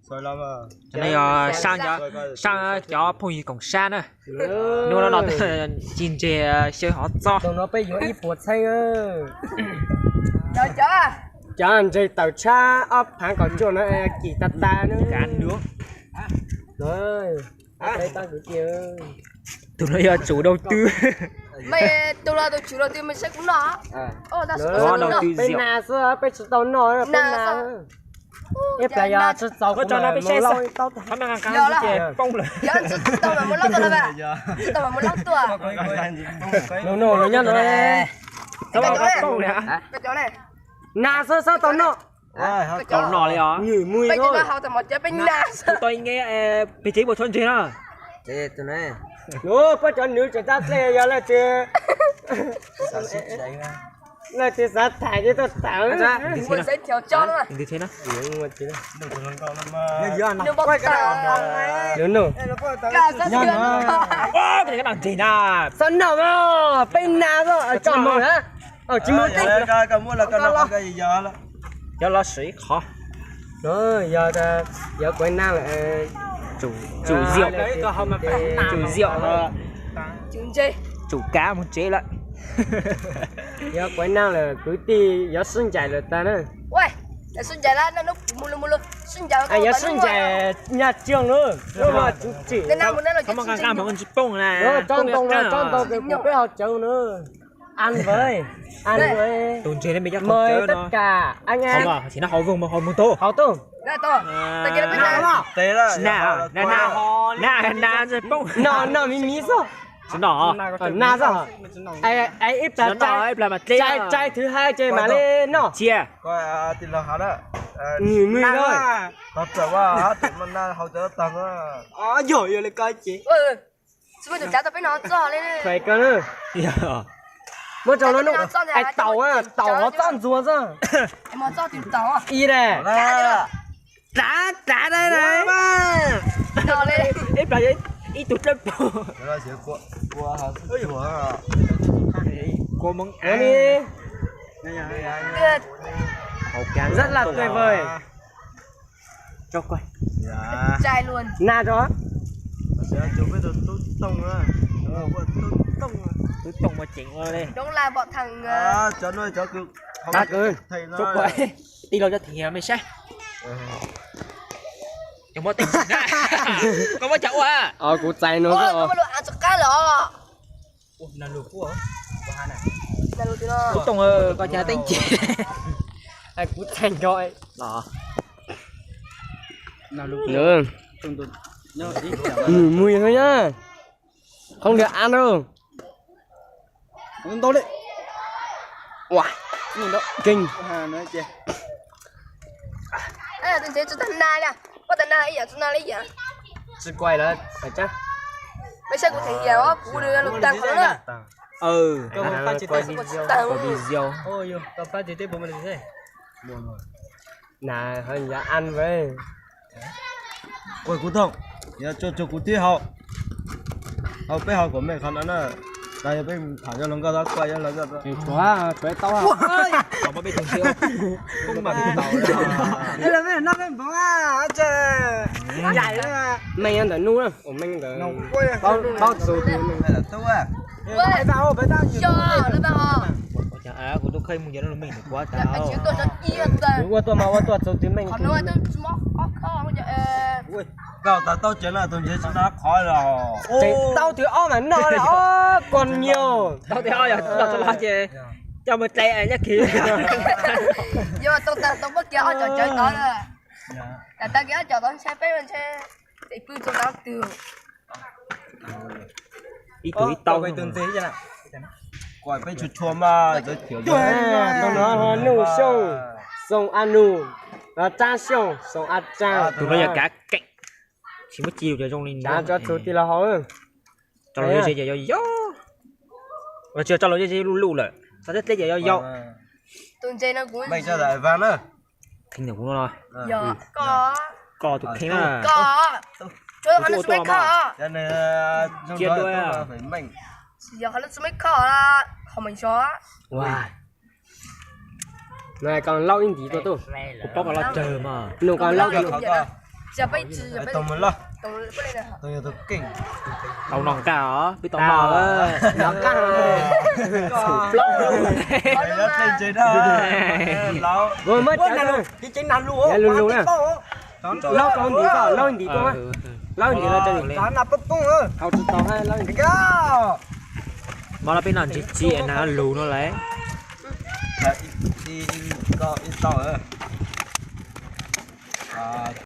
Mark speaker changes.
Speaker 1: Cho nên sang cho phong gì cổng san á nếu nó chín chè chơi họ cho
Speaker 2: nó bây giờ ít bột xanh ơ
Speaker 3: Rồi chưa?
Speaker 2: cho anh chơi tàu cha ấp hàng còn chỗ nó chỉ ta nữa
Speaker 1: cán nước
Speaker 2: rồi đây tao cứ kia
Speaker 1: tụi nó giờ chủ đầu tư
Speaker 3: Mày tôi là tôi chủ đầu tiên mình sẽ cũng nó. Ô ta sẽ
Speaker 1: đó đầu tư
Speaker 2: bên
Speaker 1: rượu
Speaker 2: nào xưa bên chỗ tao nói bên nào ép lại giờ chút sau
Speaker 1: có cho nó bên xe sao
Speaker 2: tao
Speaker 1: hắn đang cán cái chè phong rồi
Speaker 3: Giờ tao mà muốn lóc tôi là vậy. Tao mà muốn lóc tôi à?
Speaker 2: nó nhá rồi
Speaker 1: tao bảo có phong này hả
Speaker 3: Cái chỗ này.
Speaker 2: na sao tao nó
Speaker 1: còn nọ này hả
Speaker 2: ngửi mùi
Speaker 3: Bây giờ
Speaker 2: thôi
Speaker 3: tao học từ một chế bên nào.
Speaker 1: tôi nghe bị chế bộ thôn chế đó
Speaker 4: Thế tụi này.
Speaker 2: nó bắt cho nữ chúng ta xe giờ là chơi là chơi sát thải cho tao tạo ra
Speaker 3: Mình sẽ theo cho nó mà.
Speaker 1: như thế nào
Speaker 3: Đừng bóc tao.
Speaker 2: nữa
Speaker 3: Cả rất nhiều.
Speaker 1: wow cái thằng gì nè
Speaker 2: sao nào mà bên nào rồi ở trong mồi hả ở chỉ muốn tích
Speaker 4: Cái mua là cái nó cái gì giờ là.
Speaker 1: cho nó sấy khó
Speaker 2: rồi giờ quên nào là
Speaker 1: chủ rượu chủ rượu
Speaker 3: Chúng chơi.
Speaker 1: chủ cá một chế lại
Speaker 2: giờ quên nào là cứ đi giờ sinh chạy là ta nữa
Speaker 3: Ui, để xin chạy ra nó mua luôn. Xin chạy.
Speaker 2: giờ sinh chạy nhà trường nữa nhưng mà chỉ
Speaker 3: Nên nào muốn nó là
Speaker 1: không mà càng mà con chip bông
Speaker 2: rồi
Speaker 1: nè
Speaker 2: trong tàu cái một cái hộp trâu nữa ăn với
Speaker 1: tồn chế nên bây giờ không
Speaker 2: mời
Speaker 1: chơi
Speaker 2: tất
Speaker 1: nó
Speaker 2: cả anh em
Speaker 1: không à thì nó hậu vùng mà hậu một tô
Speaker 2: hậu tu
Speaker 3: Đây to. Ta kia nó biết nào.
Speaker 4: Thế là.
Speaker 1: na rồi bông
Speaker 2: nó mí sao
Speaker 1: chứ nọ
Speaker 2: na sao ai ít
Speaker 1: nó
Speaker 2: là
Speaker 1: nọ là mà
Speaker 2: trai thứ hai chơi mà lên nó
Speaker 1: chia
Speaker 4: Coi tin là hả đó.
Speaker 2: người thôi
Speaker 4: Thật sự quá hả thì mình hậu trợ tầng á.
Speaker 2: rồi lại coi chị
Speaker 3: Ui. Chúng mình trả tao biết nó cho lên đi.
Speaker 2: phải cơ nữa mới cho nó ai tàu nó tao rùa ra
Speaker 3: Em muốn cho tiền tao à?
Speaker 2: y này
Speaker 1: trả đây này
Speaker 3: Cho lên.
Speaker 1: ít là ít tụt lên
Speaker 4: Thế là chỉ của hả? Ôi của.
Speaker 1: cô mong
Speaker 2: ăn đi
Speaker 3: Good.
Speaker 2: rất là tuyệt vời
Speaker 1: cho coi
Speaker 4: Dạ.
Speaker 3: Trai luôn.
Speaker 2: na cho
Speaker 4: Sẽ chụp cái tôi tông á.
Speaker 1: tôi tông mà chỉnh rồi đây
Speaker 3: Đúng là bọn thằng
Speaker 4: Cho nó cho cứ.
Speaker 2: ta cười
Speaker 4: Thầy nó.
Speaker 1: chúc vậy đi đâu cho thì mày sẽ không có tình ra không có chậu à
Speaker 2: cụ chạy nó
Speaker 3: ôi,
Speaker 2: cơ
Speaker 3: nó luôn ăn cho cá lọ.
Speaker 1: là lục của hả
Speaker 3: Là luôn nó.
Speaker 1: tôi tông coi nhà tính chị
Speaker 2: ai cụ chạy rồi
Speaker 1: đó
Speaker 2: nữa mùi thôi nhá không được ăn đâu
Speaker 4: Không tốt đấy.
Speaker 2: wow kinh
Speaker 3: Ê, tôi sẽ cho thằng Na nè. Có thằng Na ấy à, thằng Na lấy à?
Speaker 2: chỉ quay là phải chắc
Speaker 3: Mấy xe của thằng giàu á, của đưa lục tăng của nó nữa.
Speaker 2: quay
Speaker 1: có video
Speaker 2: ôi tao phải chỉ tiếp bộ mình thế nè hơn giờ ăn với
Speaker 4: Ôi cú thông. Giờ cho cú tí hậu. Hậu bé hậu của mình khăn nữa. Đây bên thả cho nó ra quay cho nó ra.
Speaker 2: quá tao
Speaker 1: có biết thằng siêu không mà tàu
Speaker 2: đây là bên nó bên bóng à trời dài đó mình ăn được nu đâu của mình được bao số tiền
Speaker 4: Đây là tôi à.
Speaker 3: Ui,
Speaker 2: phải tao
Speaker 3: cho, nó bảo.
Speaker 1: à của tôi khơi muốn nhớ là mình quá
Speaker 3: Dạ, anh
Speaker 1: tao
Speaker 3: chỉ tôi cho yên rồi.
Speaker 2: qua tôi mà qua tôi số tiền mình
Speaker 3: Còn nữa tôi móc khó bây giờ.
Speaker 4: Ui. Tao chuyện là tôi chỉ nó khỏi rồi.
Speaker 2: tao thì mà nó là còn nhiều
Speaker 1: tao thì ơi giờ tôi lo gì cho một tay ấy nhá kìa
Speaker 3: Nhưng mà tôi bất kỳ ở trò chơi đó rồi. Là ta ghé trò đó xe bên xe. Để cứ cho nó từ.
Speaker 1: ít tuổi tao
Speaker 2: quay tương tế cho nào
Speaker 4: Quả bên chuột chua mà giới thiệu cho.
Speaker 2: tao nói nụ sông sông ăn nụ và cha sông sông ăn cha
Speaker 1: tụi nó giờ cả cạnh chỉ mới chiều cho trong linh
Speaker 2: cha cho số tiền là họ
Speaker 1: cho nó chơi giờ gió và chưa cho nó chơi lù rồi sao thế giờ gió
Speaker 3: Tôi chơi nó cũng.
Speaker 4: Mày cho đại ván á.
Speaker 1: kinh được của nó
Speaker 3: Dạ, có.
Speaker 1: tụi kinh à
Speaker 3: Có. Chơi hắn nó mấy khó.
Speaker 4: Cho nên
Speaker 1: Chia đôi à.
Speaker 4: phải mình.
Speaker 3: Giờ hắn nó mấy khó là không mình xóa.
Speaker 1: wow
Speaker 2: này còn lâu in tí tôi
Speaker 1: của bóc là chờ mà
Speaker 2: nụ còn lâu
Speaker 3: Lâu
Speaker 2: thì
Speaker 3: vậy đó. จะไปจืดไป
Speaker 4: tao mình lo
Speaker 3: ตรงไปเลยนะ
Speaker 4: tao giờ tao kinh
Speaker 1: tàu nòng cả hả bị tàu mò
Speaker 2: nó căng lâu
Speaker 4: mày rất lên chơi đó lâu
Speaker 2: rồi mất
Speaker 4: cái luôn cái chính nan luôn
Speaker 2: dạ luôn luôn nè lâu còn tí có lâu tí có á lâu tí là chơi
Speaker 4: tao nạp bắp tung ơ
Speaker 2: hậu tụt tàu hay lâu tí
Speaker 4: cao
Speaker 1: mà là bên nào chị nó lù nó lấy
Speaker 4: đi có ít tao ơ